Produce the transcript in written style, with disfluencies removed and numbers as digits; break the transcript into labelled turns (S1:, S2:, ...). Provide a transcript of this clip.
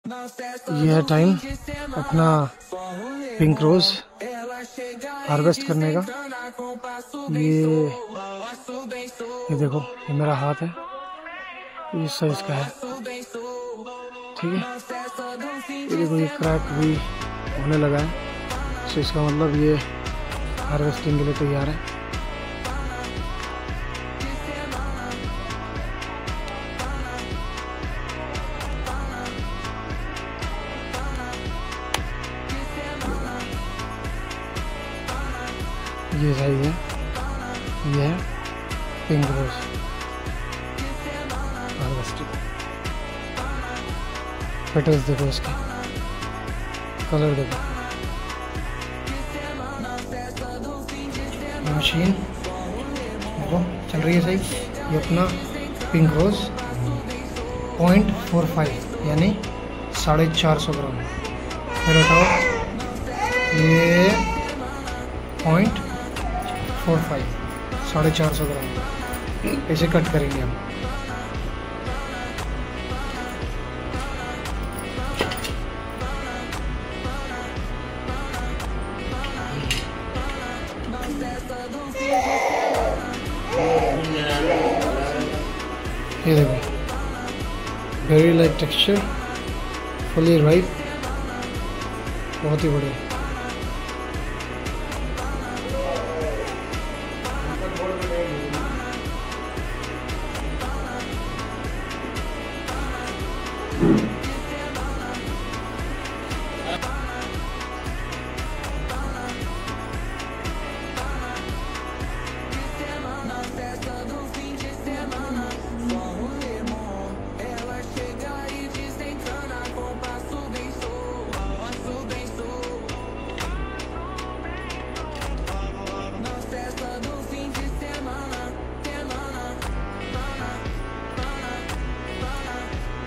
S1: ये है टाइम अपना पिंक रोज हार्वेस्ट करने का। ये देखो, ये मेरा हाथ है, इस साइज का है, ठीक है। ये देखो, ये क्रैक भी होने लगा है, तो इसका मतलब ये हार्वेस्टिंग के लिए तैयार है। ये साइज है, ये है पिंक रोज हार्वेस्टिंग। पेटल्स देखो, इसके कलर देखो। मशीन देखो चल रही है सही। ये अपना पिंक रोज 0.45 यानी 450 ग्राम। फिर हटाओ, ये 0.45 450 ग्राम। ऐसे कट करेंगे हम। ये देखो, very light texture, fully ripe, बहुत ही बढ़िया।